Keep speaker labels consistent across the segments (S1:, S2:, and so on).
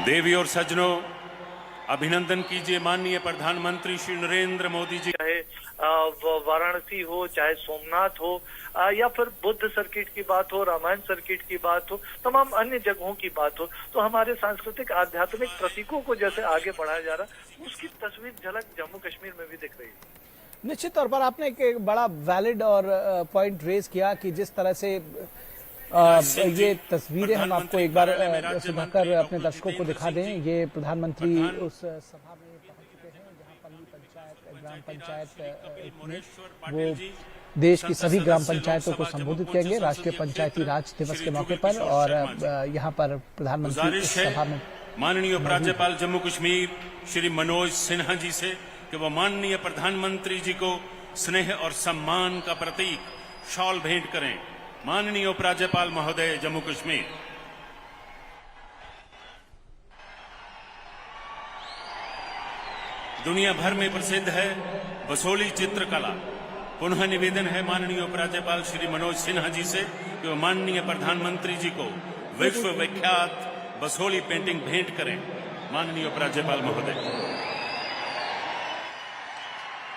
S1: देवी और सज्जनों, अभिनंदन कीजिए माननीय प्रधानमंत्री श्री नरेंद्र मोदी जी।
S2: चाहे वाराणसी हो, चाहे सोमनाथ हो, या फिर बुद्ध सर्किट की बात हो, रामायण सर्किट की बात हो, तमाम अन्य जगहों की बात हो, तो हमारे सांस्कृतिक आध्यात्मिक प्रतीकों को जैसे आगे बढ़ाया जा रहा, उसकी तस्वीर झलक जम्मू कश्मीर में भी दिख रही है।
S3: निश्चित तौर पर आपने एक बड़ा वैलिड और पॉइंट रेज किया कि जिस तरह से ये तस्वीरें हम आपको एक बार सुधाकर अपने दर्शकों को दिखा दें। ये प्रधानमंत्री उस सभा में पहुंच चुके हैं जहां पल्ली पंचायत, ग्राम पंचायत में वो देश की सभी ग्राम पंचायतों को संबोधित करेंगे राष्ट्रीय पंचायती राज दिवस के मौके पर। और यहाँ पर प्रधानमंत्री इस सभा में
S1: माननीय उपराज्यपाल जम्मू कश्मीर श्री मनोज सिन्हा जी से कि वो माननीय प्रधानमंत्री जी को स्नेह और सम्मान का प्रतीक शॉल भेंट करें। माननीय उपराज्यपाल महोदय जम्मू कश्मीर। दुनिया भर में प्रसिद्ध है बसोली चित्रकला। पुनः निवेदन है माननीय उपराज्यपाल श्री मनोज सिन्हा जी से कि वो माननीय प्रधानमंत्री जी को विश्व विख्यात बसोली पेंटिंग भेंट करें। माननीय उपराज्यपाल महोदय।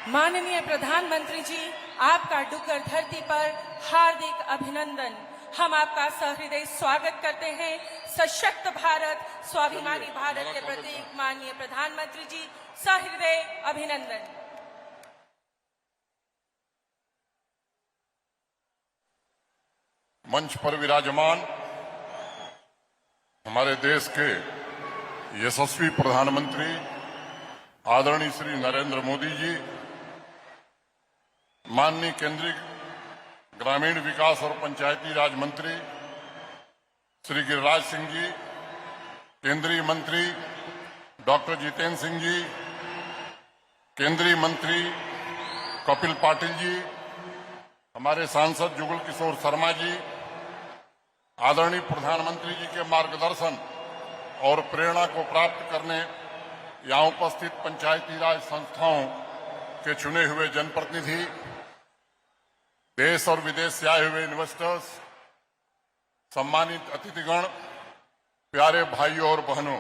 S4: माननीय प्रधानमंत्री जी, आपका डुग्गर धरती पर हार्दिक अभिनंदन। हम आपका सहृदय स्वागत करते हैं। सशक्त भारत, स्वाभिमानी भारत के प्रतीक माननीय प्रधानमंत्री जी, सहृदय अभिनंदन।
S5: मंच पर विराजमान हमारे देश के यशस्वी प्रधानमंत्री आदरणीय श्री नरेंद्र मोदी जी, माननीय केंद्रीय ग्रामीण विकास और पंचायती राज मंत्री श्री गिरिराज सिंह जी, केंद्रीय मंत्री डॉक्टर जितेंद्र सिंह जी, केंद्रीय मंत्री कपिल पाटिल जी, हमारे सांसद जुगल किशोर शर्मा जी, आदरणीय प्रधानमंत्री जी के मार्गदर्शन और प्रेरणा को प्राप्त करने यहाँ उपस्थित पंचायती राज संस्थाओं के चुने हुए जनप्रतिनिधि, देश और विदेश से आए हुए इन्वेस्टर्स, सम्मानित अतिथिगण, प्यारे भाइयों और बहनों,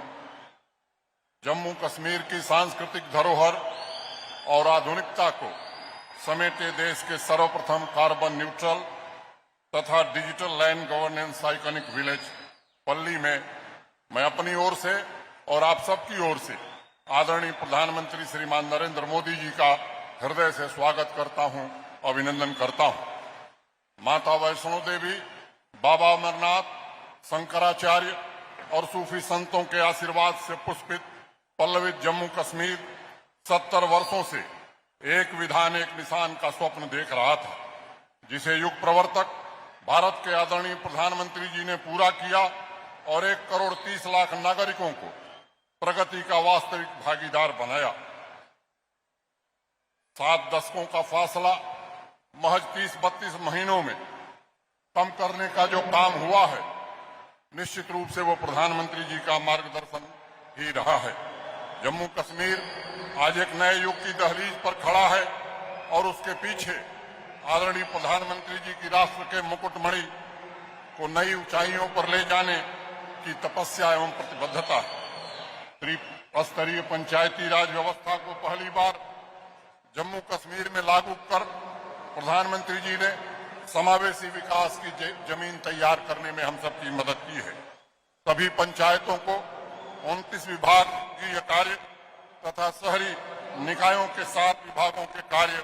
S5: जम्मू कश्मीर की सांस्कृतिक धरोहर और आधुनिकता को समेटे देश के सर्वप्रथम कार्बन न्यूट्रल तथा digital land governance iconic village पल्ली में मैं अपनी ओर से और आप सबकी ओर से आदरणीय प्रधानमंत्री श्रीमान नरेंद्र मोदी जी का हृदय से स्वागत करता हूं, अभिनंदन करता हूं। माता वैष्णो देवी, बाबा अमरनाथ, शंकराचार्य और सूफी संतों के आशीर्वाद से पुष्पित पल्लवित जम्मू कश्मीर 70 वर्षों से एक विधान एक निशान का स्वप्न देख रहा था, जिसे युग प्रवर्तक भारत के आदरणीय प्रधानमंत्री जी ने पूरा किया और 1 करोड़ 30 लाख नागरिकों को प्रगति का वास्तविक भागीदार बनाया। 7 दशकों का फासला महज 30-32 महीनों में कम करने का जो काम हुआ है, निश्चित रूप से वो प्रधानमंत्री जी का मार्गदर्शन ही रहा है। जम्मू कश्मीर आज एक नए युग की दहलीज पर खड़ा है और उसके पीछे आदरणीय प्रधानमंत्री जी की राष्ट्र के मुकुटमणि को नई ऊंचाइयों पर ले जाने की तपस्या एवं प्रतिबद्धता है। त्रिस्तरीय पंचायती राज व्यवस्था को पहली बार जम्मू कश्मीर में लागू कर प्रधानमंत्री जी ने समावेशी विकास की जमीन तैयार करने में हम सबकी मदद की है। सभी पंचायतों को 29 विभागीय कार्य तथा शहरी निकायों के 7 विभागों के कार्य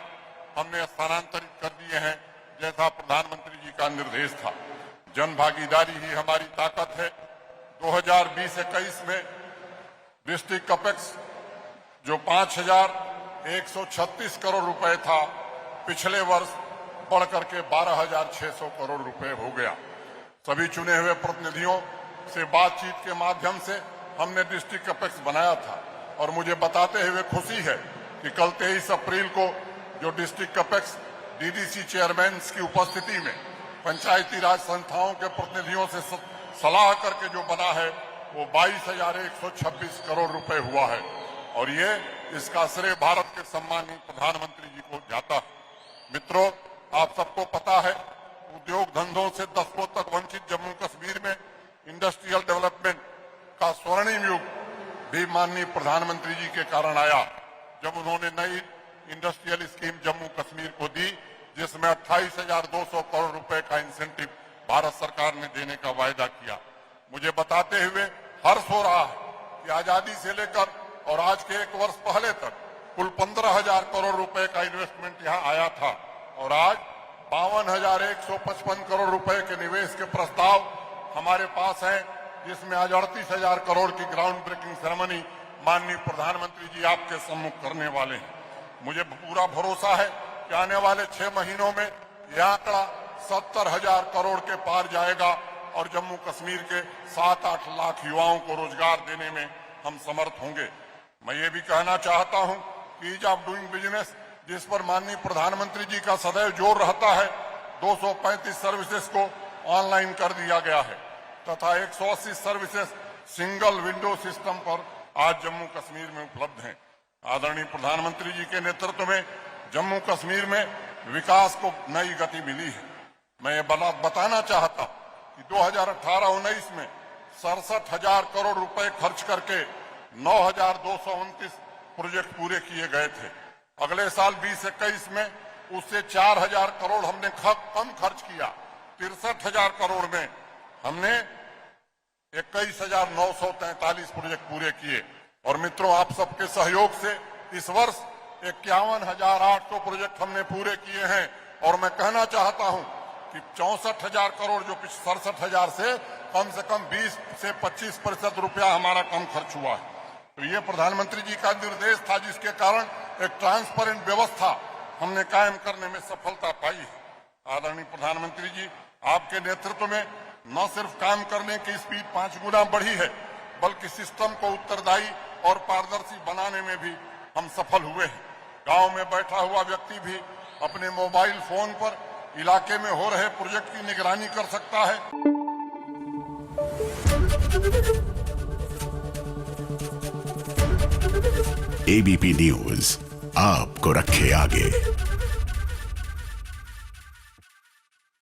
S5: हमने स्थानांतरित कर दिए हैं, जैसा प्रधानमंत्री जी का निर्देश था। जन भागीदारी ही हमारी ताकत है। 2020-21 में डिस्ट्रिक्ट कैपेक्स जो 5,136 करोड़ रुपए था, पिछले वर्ष बढ़कर के 12,600 करोड़ रुपए हो गया। सभी चुने हुए प्रतिनिधियों से बातचीत के माध्यम से हमने डिस्ट्रिक्ट कैपेक्स बनाया था और मुझे बताते हुए खुशी है कि कल 23 अप्रैल को जो डिस्ट्रिक्ट कैपेक्स डीडीसी चेयरमैन की उपस्थिति में पंचायती राज संस्थाओं के प्रतिनिधियों से सलाह करके जो बना है वो 22,126 करोड़ रुपए हुआ है और ये इसका श्रेय भारत के सम्मानित प्रधानमंत्री जी को जाता है। मित्रों, आप सबको पता है उद्योग धंधों से दशकों तक वंचित जम्मू कश्मीर में इंडस्ट्रियल डेवलपमेंट का स्वर्णिम युग भी माननीय प्रधानमंत्री जी के कारण आया, जब उन्होंने नई इंडस्ट्रियल स्कीम जम्मू कश्मीर को दी, जिसमें 28,200 करोड़ रुपए का इंसेंटिव भारत सरकार ने देने का वायदा किया। मुझे बताते हुए हर्ष हो रहा है कि आजादी से लेकर और आज के 1 वर्ष पहले तक कुल 15,000 करोड़ रुपए का इन्वेस्टमेंट यहाँ आया था और आज 52,155 करोड़ रुपए के निवेश के प्रस्ताव हमारे पास हैं, जिसमें आज 38,000 करोड़ की ग्राउंड ब्रेकिंग सेरेमनी माननीय प्रधानमंत्री जी आपके सम्मुख करने वाले हैं। मुझे पूरा भरोसा है कि आने वाले 6 महीनों में यह आंकड़ा 70,000 करोड़ के पार जाएगा और जम्मू कश्मीर के 7-8 लाख युवाओं को रोजगार देने में हम समर्थ होंगे। मैं ये भी कहना चाहता हूं कि ईज ऑफ डूइंग बिजनेस, जिस पर माननीय प्रधानमंत्री जी का सदैव जोर रहता है, 235 सर्विसेज को ऑनलाइन कर दिया गया है तथा 180 सर्विसेज सिंगल विंडो सिस्टम पर आज जम्मू कश्मीर में उपलब्ध हैं। आदरणीय प्रधानमंत्री जी के नेतृत्व में जम्मू कश्मीर में विकास को नई गति मिली है। मैं ये बताना चाहता हूं कि 2018-19 में 67,000 करोड़ रुपए खर्च करके 9,229 प्रोजेक्ट पूरे किए गए थे। अगले साल 2021 में उससे 4,000 करोड़ हमने कम खर्च किया। 63,000 करोड़ में हमने 21,943 प्रोजेक्ट पूरे किए और मित्रों, आप सबके सहयोग से इस वर्ष 51,800 प्रोजेक्ट हमने पूरे किए हैं और मैं कहना चाहता हूं कि 64,000 करोड़ जो 67,000 से कम 20 से 25% रुपया हमारा कम खर्च हुआ है। तो ये प्रधानमंत्री जी का निर्देश था, जिसके कारण एक ट्रांसपेरेंट व्यवस्था हमने कायम करने में सफलता पाई है। आदरणीय प्रधानमंत्री जी, आपके नेतृत्व में न सिर्फ काम करने की स्पीड 5 गुना बढ़ी है, बल्कि सिस्टम को उत्तरदायी और पारदर्शी बनाने में भी हम सफल हुए हैं। गांव में बैठा हुआ व्यक्ति भी अपने मोबाइल फोन पर इलाके में हो रहे प्रोजेक्ट की निगरानी कर सकता है।
S6: एबीपी न्यूज आपको रखे आगे।